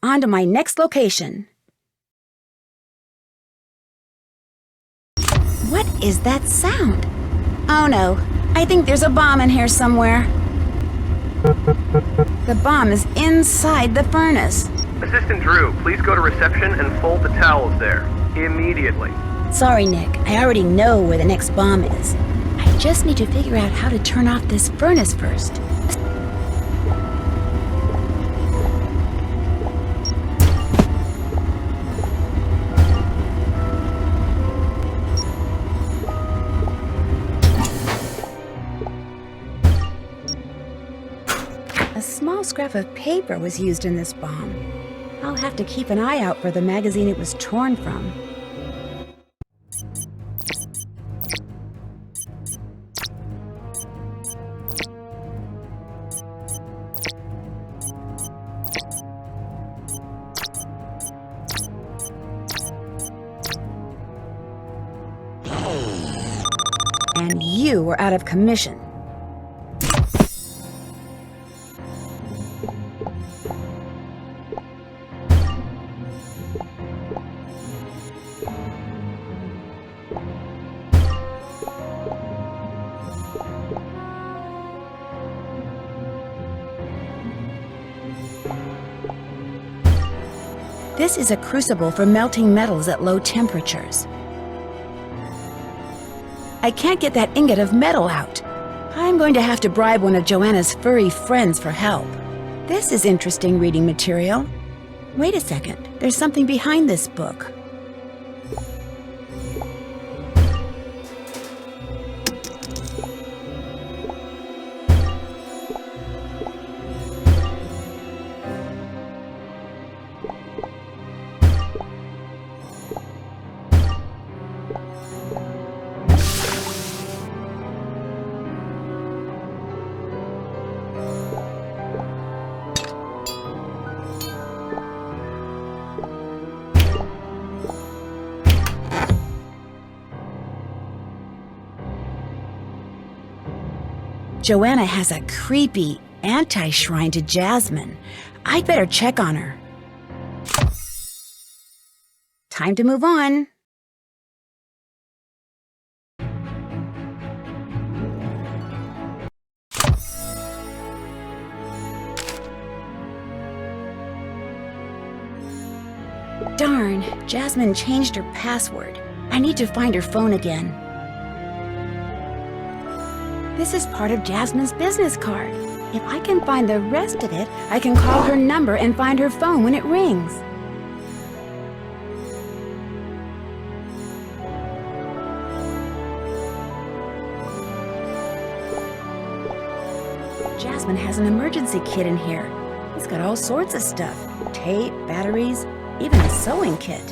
on to my next location. What is that sound? Oh no, I think there's a bomb in here somewhere. The bomb is inside the furnace. Assistant Drew, please go to reception and fold the towels there. Immediately. Sorry, Nick. I already know where the next bomb is. I just need to figure out how to turn off this furnace first. A small scrap of paper was used in this bomb. I'll have to keep an eye out for the magazine it was torn from. And you were out of commission. This is a crucible for melting metals at low temperatures. I can't get that ingot of metal out. I'm going to have to bribe one of Joanna's furry friends for help. This is interesting reading material. Wait a second, there's something behind this book. Joanna has a creepy anti-shrine to Jasmine. I'd better check on her. Time to move on. Darn, Jasmine changed her password. I need to find her phone again. This is part of Jasmine's business card. If I can find the rest of it, I can call her number and find her phone when it rings. Jasmine has an emergency kit in here. It's got all sorts of stuff. Tape, batteries, even a sewing kit.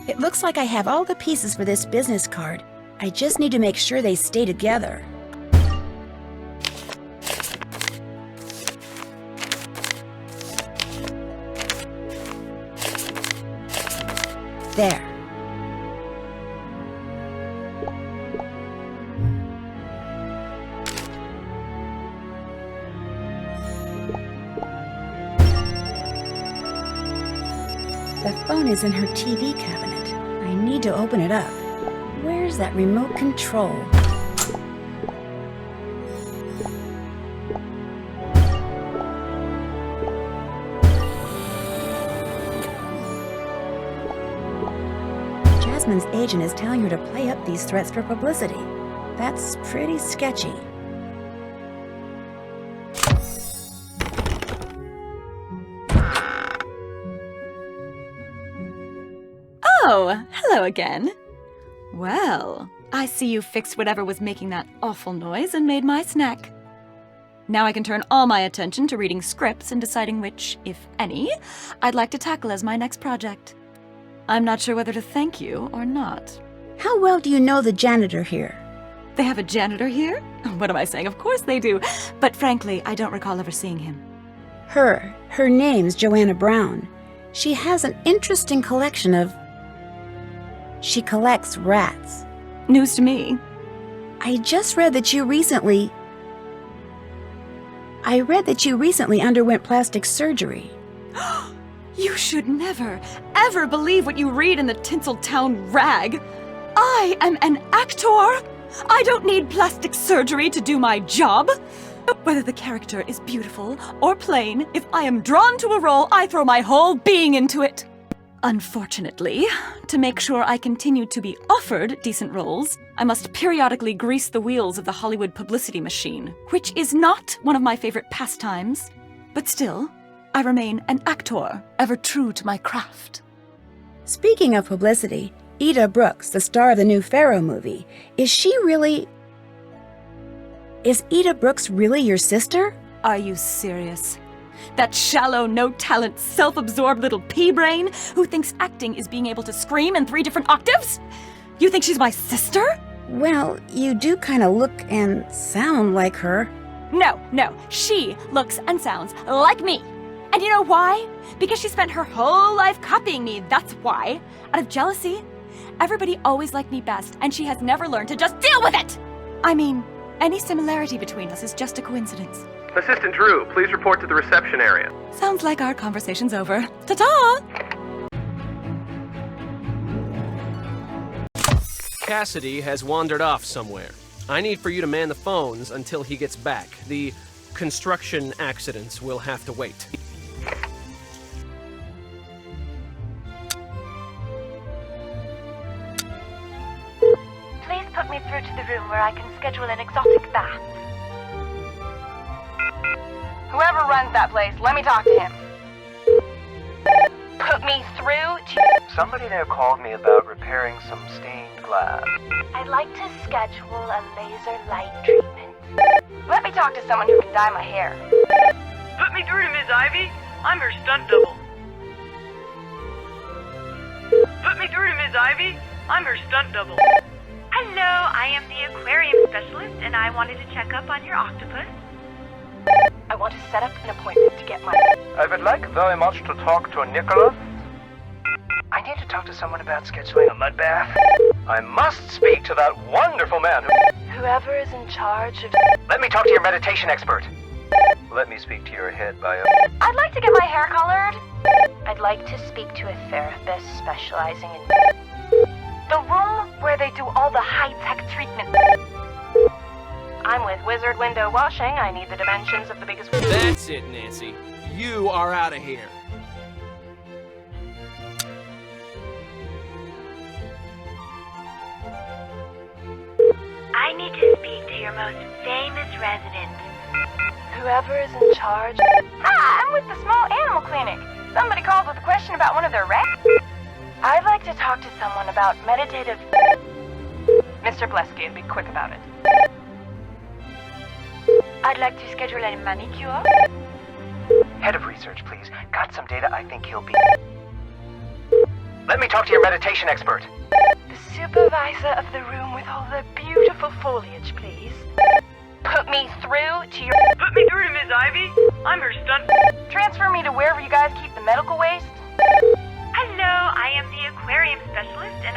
It looks like I have all the pieces for this business card. I just need to make sure they stay together. There. The phone is in her TV cabinet. I need to open it up. Where's that remote control? Jasmine's agent is telling her to play up these threats for publicity. That's pretty sketchy. Oh, hello again. Well, I see you fixed whatever was making that awful noise and made my snack. Now I can turn all my attention to reading scripts and deciding which, if any, I'd like to tackle as my next project. I'm not sure whether to thank you or not. How well do you know the janitor here? They have a janitor here? What am I saying? Of course they do. But frankly, I don't recall ever seeing him. Her name's Joanna Brown. She has an interesting collection of... She collects rats. News to me. I read that you recently underwent plastic surgery. You should never, ever believe what you read in the Tinseltown rag. I am an actor. I don't need plastic surgery to do my job. Whether the character is beautiful or plain, if I am drawn to a role, I throw my whole being into it. Unfortunately, to make sure I continue to be offered decent roles, I must periodically grease the wheels of the Hollywood publicity machine, which is not one of my favorite pastimes. But still, I remain an actor, ever true to my craft. Speaking of publicity, Ida Brooks, the star of the new Pharaoh movie, is Ida Brooks really your sister? Are you serious? That shallow, no-talent, self-absorbed little pea-brain who thinks acting is being able to scream in 3 different octaves? You think she's my sister? Well, you do kind of look and sound like her. No, she looks and sounds like me. And you know why? Because she spent her whole life copying me, that's why. Out of jealousy. Everybody always liked me best, and she has never learned to just deal with it! I mean, any similarity between us is just a coincidence. Assistant Drew, please report to the reception area. Sounds like our conversation's over. Ta-ta! Cassidy has wandered off somewhere. I need for you to man the phones until he gets back. The construction accidents will have to wait. Please put me through to the room where I can schedule an exotic bath. Whoever runs that place, let me talk to him. Put me through to... Somebody there called me about repairing some stained glass. I'd like to schedule a laser light treatment. Let me talk to someone who can dye my hair. Put me through to Ms. Ivy. I'm her stunt double. Put me through to Ms. Ivy. I'm her stunt double. Hello, I am the aquarium specialist, and I wanted to check up on your octopus. I want to set up an appointment to get my... I would like very much to talk to Nicholas. I need to talk to someone about scheduling a mud bath. I must speak to that wonderful man who... Whoever is in charge of... Let me talk to your meditation expert. Let me speak to your head bio. I'd like to get my hair colored. I'd like to speak to a therapist specializing in... the room where they do all the high-tech treatment. I'm with Wizard Window Washing. I need the dimensions of the biggest... That's it, Nancy. You are out of here. I need to speak to your most famous resident. Whoever is in charge... Hi, I'm with the small animal clinic. Somebody called with a question about one of their rats. I'd like to talk to someone about meditative... Mr. Blesky, be quick about it. I'd like to schedule a manicure. Head of research, please. Got some data I think he'll be... Let me talk to your meditation expert. The supervisor of the room with all the beautiful foliage, please. Put me through to your... Put me through to Ms. Ivy. I'm her stunt... Transfer me to wherever you guys keep the medical waste. Hello, I am the aquarium specialist, and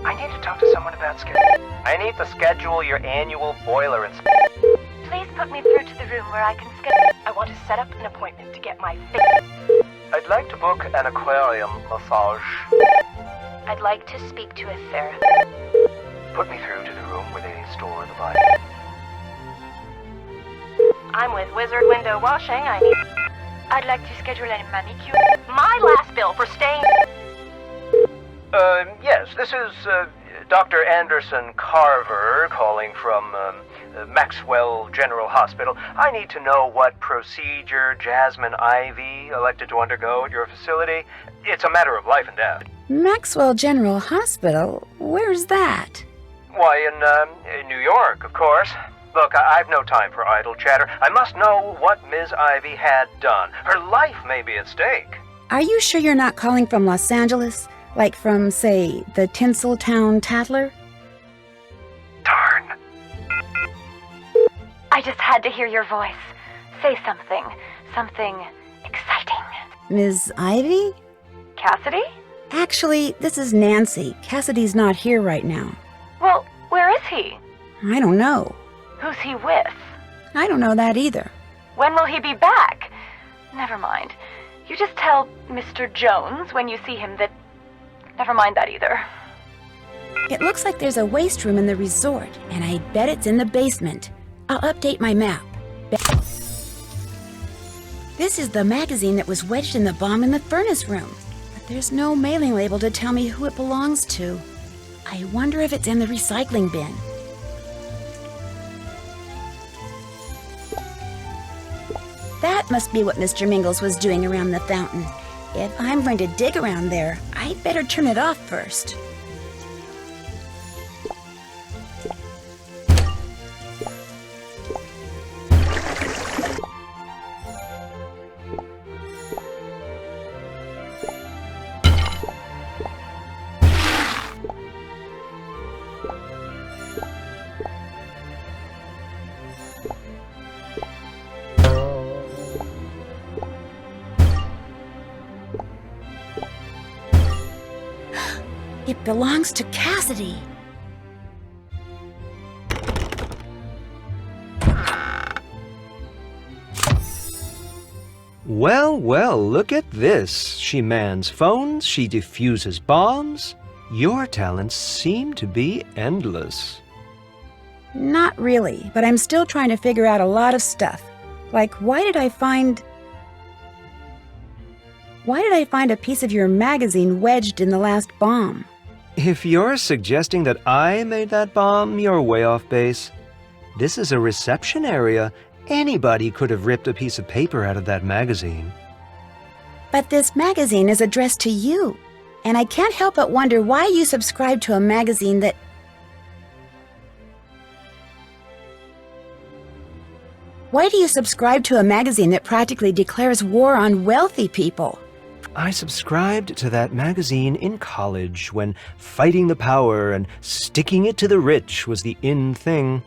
I need to talk to someone about scheduling. I need to schedule your annual boiler inspection. Please put me through to the room where I can schedule... I want to set up an appointment to get my face. I'd like to book an aquarium massage. I'd like to speak to a therapist. Put me through to the room where they store the body. I'm with Wizard Window Washing. I'd like to schedule a manicure. My last bill for staying... Yes, this is Dr. Anderson Carver calling from Maxwell General Hospital. I need to know what procedure Jasmine Ivy elected to undergo at your facility. It's a matter of life and death. Maxwell General Hospital? Where's that? Why, in New York, of course. Look, I've no time for idle chatter. I must know what Ms. Ivy had done. Her life may be at stake. Are you sure you're not calling from Los Angeles? Like from, say, the Tinseltown Tattler? Darn. I just had to hear your voice. Say something. Something exciting. Ms. Ivy? Cassidy? Actually, this is Nancy. Cassidy's not here right now. Well, where is he? I don't know. Who's he with? I don't know that either. When will he be back? Never mind. You just tell Mr. Jones when you see him that... Never mind that either. It looks like there's a waste room in the resort, and I bet it's in the basement. I'll update my map. This is the magazine that was wedged in the bomb in the furnace room. But there's no mailing label to tell me who it belongs to. I wonder if it's in the recycling bin. That must be what Mr. Mingles was doing around the fountain. If I'm going to dig around there, I'd better turn it off first. It belongs to Cassidy. Well, well, look at this. She mans phones, she defuses bombs. Your talents seem to be endless. Not really, but I'm still trying to figure out a lot of stuff. Like, why did I find a piece of your magazine wedged in the last bomb? If you're suggesting that I made that bomb, you're way off base. This is a reception area. Anybody could have ripped a piece of paper out of that magazine. But this magazine is addressed to you, and I can't help but wonder why you subscribe to a magazine that... Why do you subscribe to a magazine that practically declares war on wealthy people? I subscribed to that magazine in college when fighting the power and sticking it to the rich was the in thing.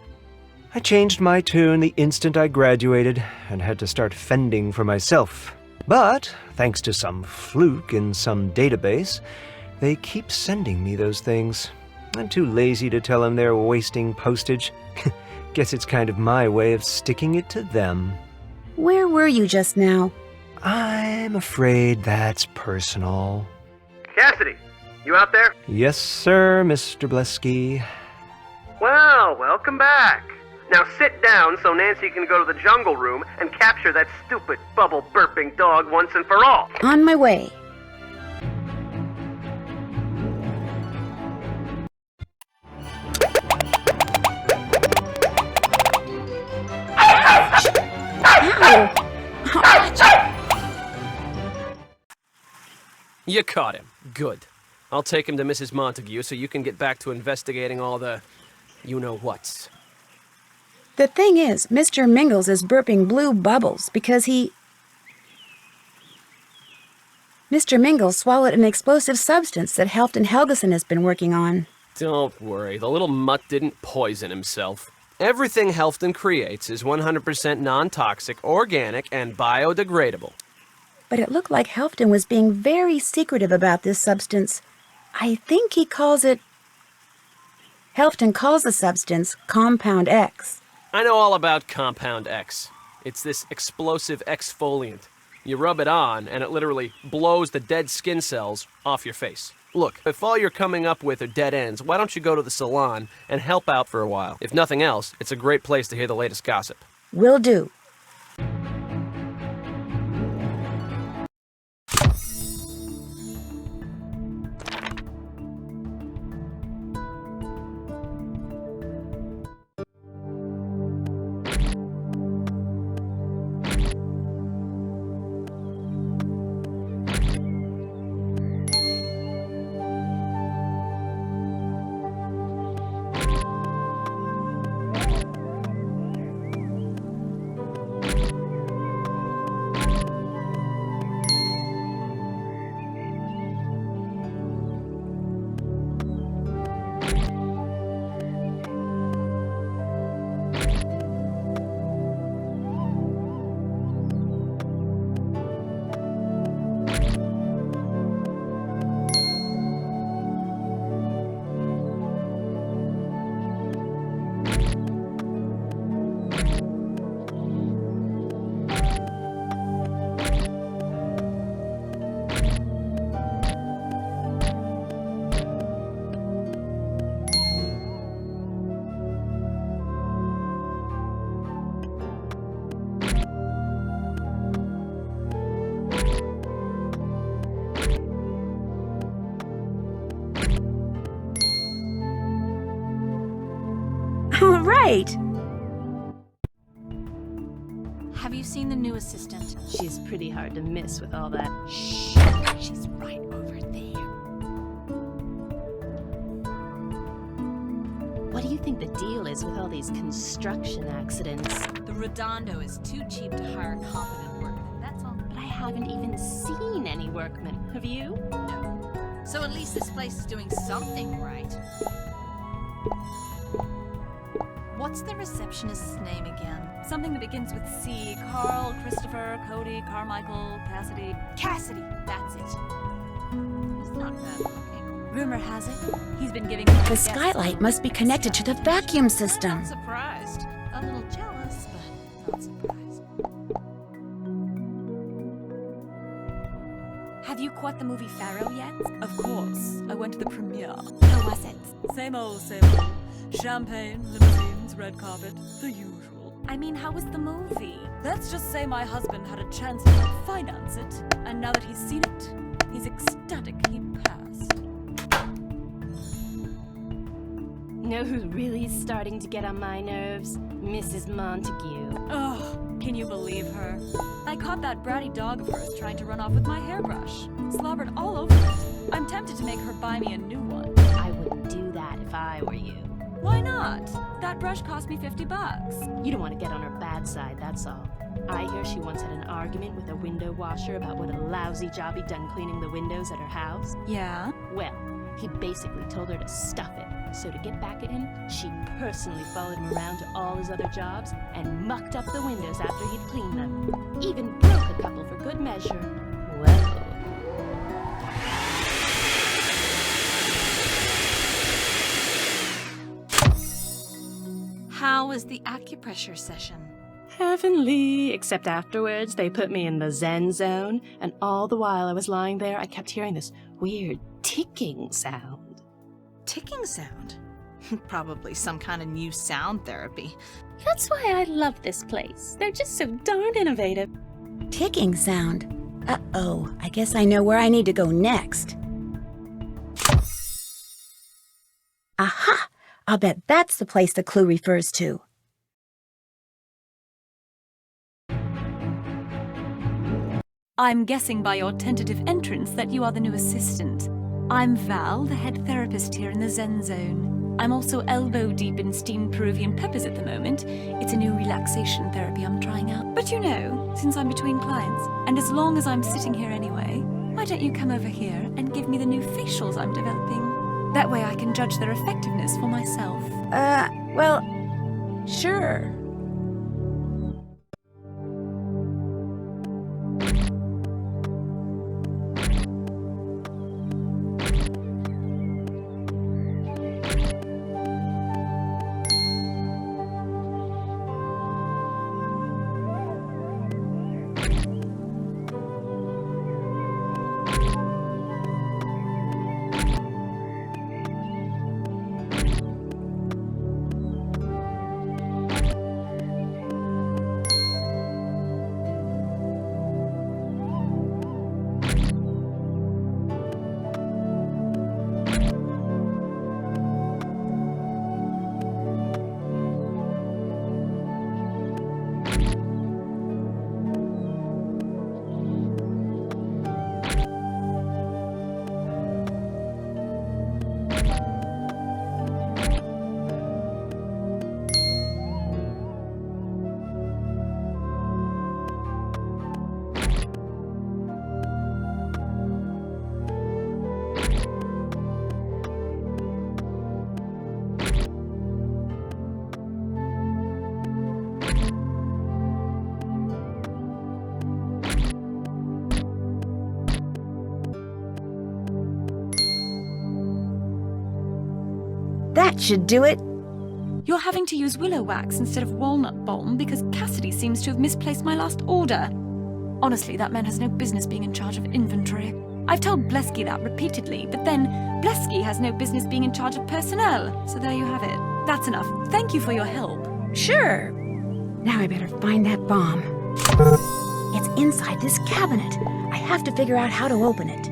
I changed my tune the instant I graduated and had to start fending for myself. But, thanks to some fluke in some database, they keep sending me those things. I'm too lazy to tell them they're wasting postage. Guess it's kind of my way of sticking it to them. Where were you just now? I'm afraid that's personal. Cassidy, you out there? Yes, sir, Mr. Blesky. Well, welcome back. Now sit down so Nancy can go to the jungle room and capture that stupid bubble-burping dog once and for all. On my way. Ow! Ouch! You caught him. Good. I'll take him to Mrs. Montague so you can get back to investigating all the you-know-whats. The thing is, Mr. Mingles is burping blue bubbles because Mr. Mingles swallowed an explosive substance that Helfton Helgeson has been working on. Don't worry, the little mutt didn't poison himself. Everything Helfton creates is 100% non-toxic, organic, and biodegradable. But it looked like Helfton was being very secretive about this substance. I think he calls it... Helfton calls the substance Compound X. I know all about Compound X. It's this explosive exfoliant. You rub it on, and it literally blows the dead skin cells off your face. Look, if all you're coming up with are dead ends, why don't you go to the salon and help out for a while? If nothing else, it's a great place to hear the latest gossip. Will do. right. Have you seen the new assistant? She's pretty hard to miss with all that. Shh! She's right over there. What do you think the deal is with all these construction accidents? The Redondo is too cheap to hire competent workmen, that's all. But I haven't even seen any workmen. Have you? No. So at least this place is doing something right. What's the receptionist's name again? Something that begins with C. Carl, Christopher, Cody, Carmichael, Cassidy. Cassidy, that's it. He's not bad looking. Rumor has it, he's been giving her The skylight must be connected to the vacuum system. I'm not surprised. A little jealous, but not surprised. Have you caught the movie Pharaoh yet? Of course. I went to the premiere. How was it? Same old, same old. Champagne, limousines, red carpet, the usual. I mean, how was the movie? Let's just say my husband had a chance to help finance it, and now that he's seen it, he's ecstatic he passed. Know who's really starting to get on my nerves? Mrs. Montague. Oh, can you believe her? I caught that bratty dog of hers trying to run off with my hairbrush. Slobbered all over it. I'm tempted to make her buy me a new one. I wouldn't do that if I were you. Why not? That brush cost me $50. You don't want to get on her bad side, that's all. I hear she once had an argument with a window washer about what a lousy job he'd done cleaning the windows at her house. Yeah? Well, he basically told her to stuff it. So to get back at him, she personally followed him around to all his other jobs and mucked up the windows after he'd cleaned them. Even broke a couple for good measure. Well... How was the acupressure session? Heavenly, except afterwards they put me in the Zen zone, and all the while I was lying there, I kept hearing this weird ticking sound. Ticking sound? Probably some kind of new sound therapy. That's why I love this place. They're just so darn innovative. Ticking sound. Uh-oh, I guess I know where I need to go next. Aha! I'll bet that's the place the clue refers to. I'm guessing by your tentative entrance that you are the new assistant. I'm Val, the head therapist here in the Zen Zone. I'm also elbow deep in steamed Peruvian peppers at the moment. It's a new relaxation therapy I'm trying out. But you know, since I'm between clients, and as long as I'm sitting here anyway, why don't you come over here and give me the new facials I'm developing? That way I can judge their effectiveness for myself. Well, sure. That should do it. You're having to use willow wax instead of walnut balm because Cassidy seems to have misplaced my last order. Honestly, that man has no business being in charge of inventory. I've told Blesky that repeatedly, but then Blesky has no business being in charge of personnel. So there you have it. That's enough. Thank you for your help. Sure. Now I better find that bomb. It's inside this cabinet. I have to figure out how to open it.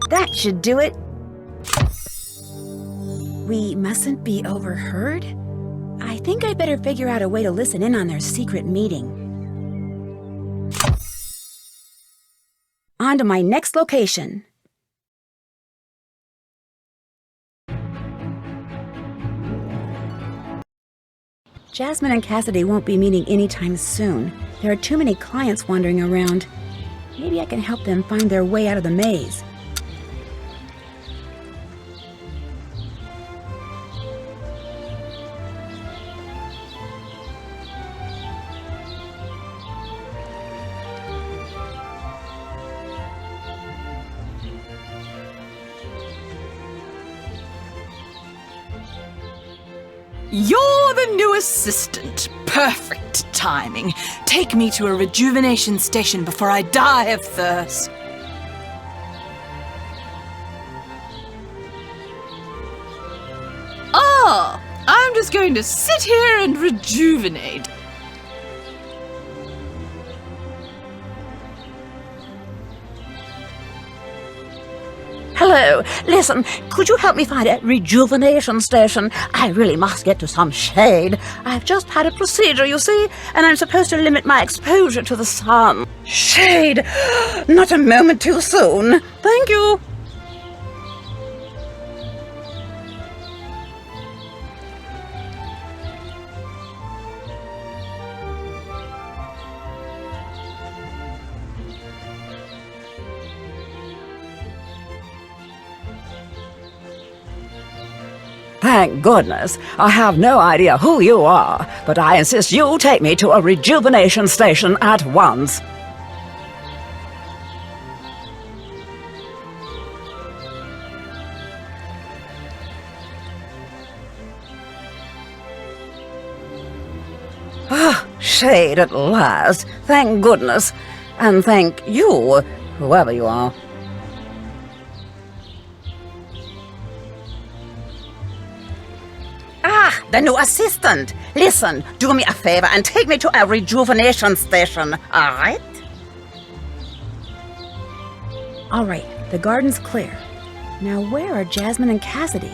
That should do it. We mustn't be overheard? I think I'd better figure out a way to listen in on their secret meeting. On to my next location. Jasmine and Cassidy won't be meeting anytime soon. There are too many clients wandering around. Maybe I can help them find their way out of the maze. You're the new assistant. Perfect timing. Take me to a rejuvenation station before I die of thirst. Ah, I'm just going to sit here and rejuvenate. Hello, listen, could you help me find a rejuvenation station? I really must get to some shade. I've just had a procedure, you see, and I'm supposed to limit my exposure to the sun. Shade! Not a moment too soon. Thank you. Thank goodness. I have no idea who you are, but I insist you take me to a rejuvenation station at once. Ah, shade at last. Thank goodness. And thank you, whoever you are. Ah, the new assistant. Listen, do me a favor and take me to a rejuvenation station, all right? All right, the garden's clear. Now where are Jasmine and Cassidy?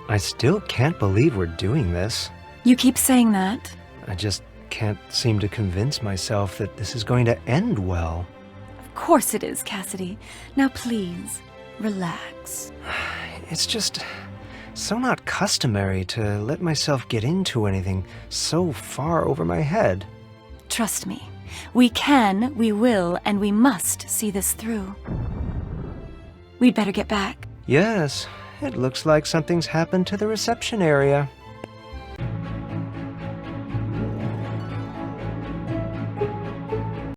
I still can't believe we're doing this. You keep saying that. I just can't seem to convince myself that this is going to end well. Of course it is, Cassidy. Now please, relax. It's just so not customary to let myself get into anything so far over my head. Trust me. We can, we will, and we must see this through. We'd better get back. Yes, it looks like something's happened to the reception area.